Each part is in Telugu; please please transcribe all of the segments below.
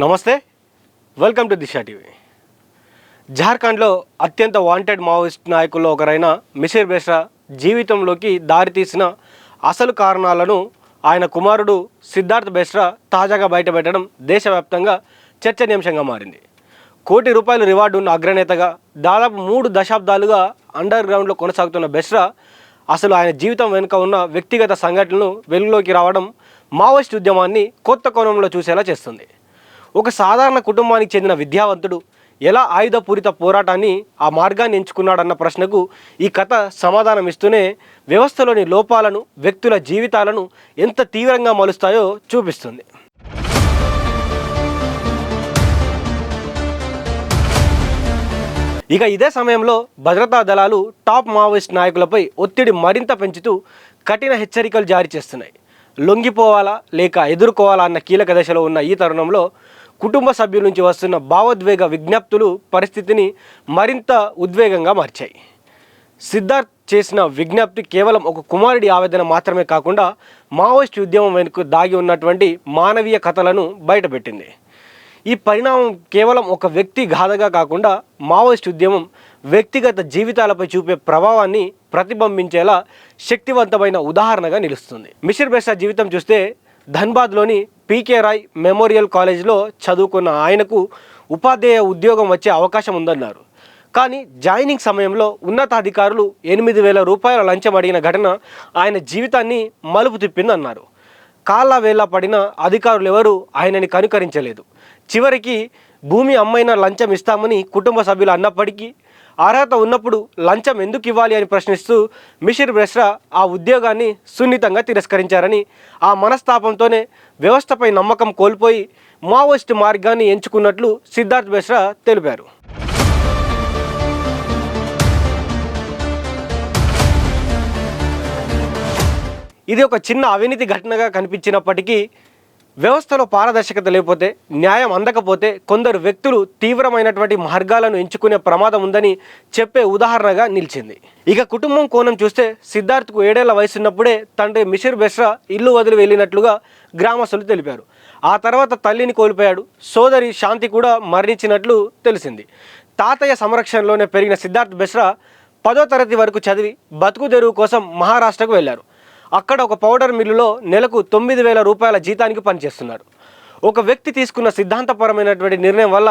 నమస్తే, వెల్కమ్ టు దిశా టీవీ. జార్ఖండ్లో అత్యంత వాంటెడ్ మావోయిస్ట్ నాయకుల్లో ఒకరైన మిసిర్ బెస్రా జీవితంలోకి దారితీసిన అసలు కారణాలను ఆయన కుమారుడు సిద్ధార్థ్ బెస్రా తాజాగా బయటపెట్టడం దేశవ్యాప్తంగా చర్చనీయాంశంగా మారింది. ₹1 కోటి రివార్డు ఉన్న అగ్రనేతగా దాదాపు 3 దశాబ్దాలుగా అండర్ గ్రౌండ్లో కొనసాగుతున్న బెస్రా అసలు ఆయన జీవితం వెనుక ఉన్న వ్యక్తిగత సంఘటనలు వెలుగులోకి రావడం మావోయిస్ట్ ఉద్యమాన్ని కొత్త కోణంలో చూసేలా చేస్తుంది. ఒక సాధారణ కుటుంబానికి చెందిన విద్యావంతుడు ఎలా ఆయుధపూరిత పోరాటాన్ని ఆ మార్గాన్ని ఎంచుకున్నాడన్న ప్రశ్నకు ఈ కథ సమాధానం ఇస్తూనే వ్యవస్థలోని లోపాలను, వ్యక్తుల జీవితాలను ఎంత తీవ్రంగా మలుస్తాయో చూపిస్తుంది. ఇక ఇదే సమయంలో భద్రతా దళాలు టాప్ మావోయిస్ట్ నాయకులపై ఒత్తిడి మరింత పెంచుతూ కఠిన హెచ్చరికలు జారీ చేస్తున్నాయి. లొంగిపోవాలా లేక ఎదుర్కోవాలా అన్న కీలక దశలో ఉన్న ఈ తరుణంలో కుటుంబ సభ్యుల నుంచి వస్తున్న భావోద్వేగ విజ్ఞప్తులు పరిస్థితిని మరింత ఉద్వేగంగా మార్చాయి. సిద్ధార్థ్ చేసిన విజ్ఞప్తి కేవలం ఒక కుమారుడి ఆవేదన మాత్రమే కాకుండా మావోయిస్ట్ ఉద్యమం వెనుక దాగి ఉన్నటువంటి మానవీయ కథలను బయటపెట్టింది. ఈ పరిణామం కేవలం ఒక వ్యక్తి గాథగా కాకుండా మావోయిస్ట్ ఉద్యమం వ్యక్తిగత జీవితాలపై చూపే ప్రభావాన్ని ప్రతిబింబించేలా శక్తివంతమైన ఉదాహరణగా నిలుస్తుంది. మిసిర్ బెస్రా జీవితం చూస్తే ధన్బాద్లోని పీకే రాయ్ మెమోరియల్ కాలేజీలో చదువుకున్న ఆయనకు ఉపాధ్యాయ ఉద్యోగం వచ్చే అవకాశం ఉందన్నారు. కానీ జాయినింగ్ సమయంలో ఉన్నతాధికారులు ₹8,000 లంచం అడిగిన ఘటన ఆయన జీవితాన్ని మలుపు తిప్పిందన్నారు. కాళ్ళ వేళ్ళ పడిన అధికారులు ఎవరూ ఆయనని కనుకరించలేదు. చివరికి భూమి అమ్మైనా లంచం ఇస్తామని కుటుంబ సభ్యులు అన్నప్పటికీ అర్హత ఉన్నప్పుడు లంచం ఎందుకు ఇవ్వాలి అని ప్రశ్నిస్తూ మిసిర్ బెస్రా ఆ ఉద్యోగాన్ని సున్నితంగా తిరస్కరించారని, ఆ మనస్తాపంతోనే వ్యవస్థపై నమ్మకం కోల్పోయి మావోయిస్ట్ మార్గాన్ని ఎంచుకున్నట్లు సిద్ధార్థ్ బెస్రా తెలిపారు. ఇది ఒక చిన్న అవినీతి ఘటనగా కనిపించినప్పటికీ వ్యవస్థలో పారదర్శకత లేకపోతే, న్యాయం అందకపోతే కొందరు వ్యక్తులు తీవ్రమైనటువంటి మార్గాలను ఎంచుకునే ప్రమాదం ఉందని చెప్పే ఉదాహరణగా నిలిచింది. ఇక కుటుంబం కోణం చూస్తే సిద్ధార్థ్కు 7 ఏళ్ల వయసున్నప్పుడే తండ్రి మిసిర్ బెస్రా ఇల్లు వదిలి వెళ్ళినట్లుగా గ్రామస్తులు తెలిపారు. ఆ తర్వాత తల్లిని కోల్పోయాడు. సోదరి శాంతి కూడా మరణించినట్లు తెలిసింది. తాతయ్య సంరక్షణలోనే పెరిగిన సిద్ధార్థ్ బెస్రా 10వ తరగతి వరకు చదివి బతుకు తెరువు కోసం మహారాష్ట్రకు వెళ్ళారు. అక్కడ ఒక పౌడర్ మిల్లులో నెలకు ₹9,000 జీతానికి పనిచేస్తున్నారు. ఒక వ్యక్తి తీసుకున్న సిద్ధాంతపరమైనటువంటి నిర్ణయం వల్ల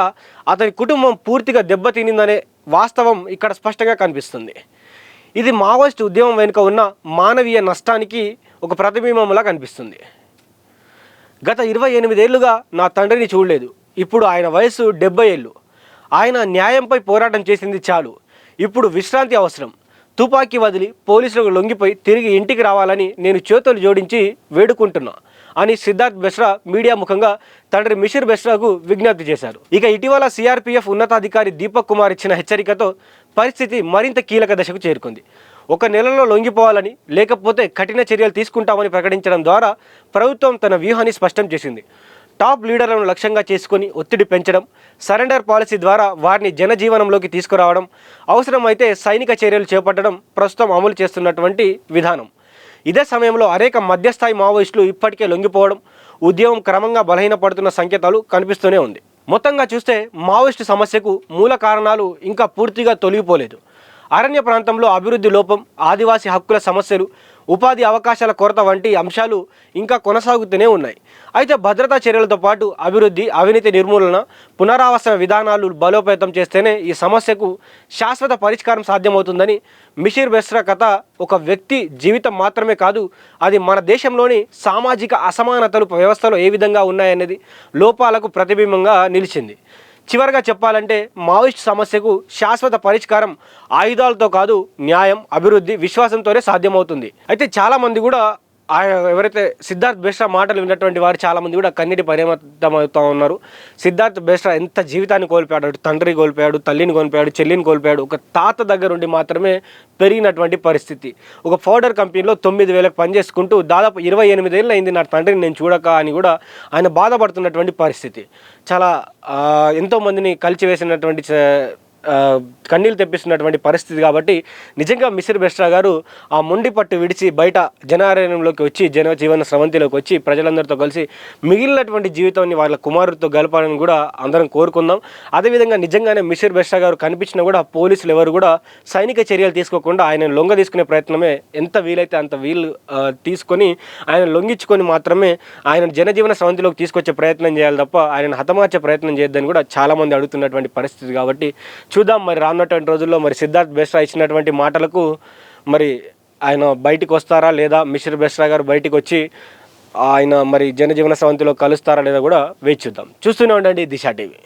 అతని కుటుంబం పూర్తిగా దెబ్బతినిందనే వాస్తవం ఇక్కడ స్పష్టంగా కనిపిస్తుంది. ఇది మావోయిస్ట్ ఉద్యమం వెనుక ఉన్న మానవీయ నష్టానికి ఒక ప్రతిబింబంలా కనిపిస్తుంది. గత 28 ఏళ్లుగా నా తండ్రిని చూడలేదు. ఇప్పుడు ఆయన వయసు 70 ఏళ్ళు. ఆయన న్యాయంపై పోరాటం చేసింది చాలు. ఇప్పుడు విశ్రాంతి అవసరం. తుపాకీ వదిలి పోలీసులకు లొంగిపోయి తిరిగి ఇంటికి రావాలని నేను చేతులు జోడించి వేడుకుంటున్నా అని సిద్ధార్థ్ బెస్రా మీడియా ముఖంగా తండ్రి మిసిర్ బెస్రాకు విజ్ఞప్తి చేశారు. ఇక ఇటీవల సిఆర్పీఎఫ్ ఉన్నతాధికారి దీపక్ కుమార్ ఇచ్చిన హెచ్చరికతో పరిస్థితి మరింత కీలక దశకు చేరుకుంది. 1 నెలలో లొంగిపోవాలని, లేకపోతే కఠిన చర్యలు తీసుకుంటామని ప్రకటించడం ద్వారా ప్రభుత్వం తన వ్యూహాన్ని స్పష్టం చేసింది. టాప్ లీడర్లను లక్ష్యంగా చేసుకుని ఒత్తిడి పెంచడం, సరెండర్ పాలసీ ద్వారా వారిని జనజీవనంలోకి తీసుకురావడం, అవసరమైతే సైనిక చర్యలు చేపట్టడం ప్రస్తుతం అమలు చేస్తున్నటువంటి విధానం. ఇదే సమయంలో అనేక మధ్యస్థాయి మావోయిస్టులు ఇప్పటికే లొంగిపోవడం, ఉద్యమం క్రమంగా బలహీనపడుతున్న సంకేతాలు కనిపిస్తూనే ఉంది. మొత్తంగా చూస్తే మావోయిస్టు సమస్యకు మూల కారణాలు ఇంకా పూర్తిగా తొలగిపోలేదు. అరణ్య ప్రాంతంలో అభివృద్ధి లోపం, ఆదివాసీ హక్కుల సమస్యలు, ఉపాధి అవకాశాల కొరత వంటి అంశాలు ఇంకా కొనసాగుతూనే ఉన్నాయి. అయితే భద్రతా చర్యలతో పాటు అభివృద్ధి, అవినీతి నిర్మూలన, పునరావాస విధానాలు బలోపేతం చేస్తేనే ఈ సమస్యకు శాశ్వత పరిష్కారం సాధ్యమవుతుందని మిసిర్ బెస్రా కథ ఒక వ్యక్తి జీవితం మాత్రమే కాదు, అది మన దేశంలోని సామాజిక అసమానతలు వ్యవస్థలో ఏ విధంగా ఉన్నాయనేది లోపాలకు ప్రతిబింబంగా నిలిచింది. చివరగా చెప్పాలంటే మావోయిస్ట్ సమస్యకు శాశ్వత పరిష్కారం ఆయుధాలతో కాదు, న్యాయం, అభివృద్ధి, విశ్వాసంతోనే సాధ్యమవుతుంది. అయితే చాలామంది కూడా ఎవరైతే సిద్ధార్థ్ బెస్రా మాటలు విన్నటువంటి వారు చాలామంది కూడా కన్నీటి పరిమితమవుతూ ఉన్నారు. సిద్ధార్థ్ బెస్రా ఎంత జీవితాన్ని కోల్పోయాడు, తండ్రిని కోల్పోయాడు, తల్లిని కోల్పోయాడు, చెల్లిని కోల్పోయాడు. ఒక తాత దగ్గరుండి మాత్రమే పెరిగినటువంటి పరిస్థితి. ఒక పౌడర్ కంపెనీలో 9,000 పనిచేసుకుంటూ దాదాపు 28 ఏళ్ళు అయింది నా తండ్రిని నేను చూడక అని కూడా ఆయన బాధపడుతున్నటువంటి పరిస్థితి. చాలా ఎంతోమందిని కలిచివేసినటువంటి కన్నీళ్ళు తెప్పిస్తున్నటువంటి పరిస్థితి. కాబట్టి నిజంగా మిసిరి బెస్రా గారు ఆ మొండి పట్టు విడిచి బయట జనారణ్యంలోకి వచ్చి జనజీవన స్రవంతిలోకి వచ్చి ప్రజలందరితో కలిసి మిగిలినటువంటి జీవితాన్ని వాళ్ళ కుమారుడితో గలపాలని కూడా అందరం కోరుకుందాం. అదేవిధంగా నిజంగానే మిసిరి బెస్రా గారు కనిపించినా కూడా పోలీసులు ఎవరు కూడా సైనిక చర్యలు తీసుకోకుండా ఆయన లొంగ తీసుకునే ప్రయత్నమే ఎంత వీలైతే అంత వీలు తీసుకొని ఆయన లొంగించుకొని మాత్రమే ఆయన జనజీవన స్రవంతిలోకి తీసుకొచ్చే ప్రయత్నం చేయాలి తప్ప ఆయనను హతమార్చే ప్రయత్నం చేయొద్దని కూడా చాలామంది అడుగుతున్నటువంటి పరిస్థితి. కాబట్టి చూద్దాం మరి రానున్నటువంటి రోజుల్లో మరి సిద్ధార్థ్ బెస్రా ఇచ్చినటువంటి మాటలకు మరి ఆయన బయటికి వస్తారా లేదా, మిసిరి బెస్రా గారు బయటికి వచ్చి ఆయన మరి జనజీవన స్రవంతిలో కలుస్తారా లేదా కూడా వేచి చూద్దాం. చూస్తూనే ఉండండి దిశ టీవీ.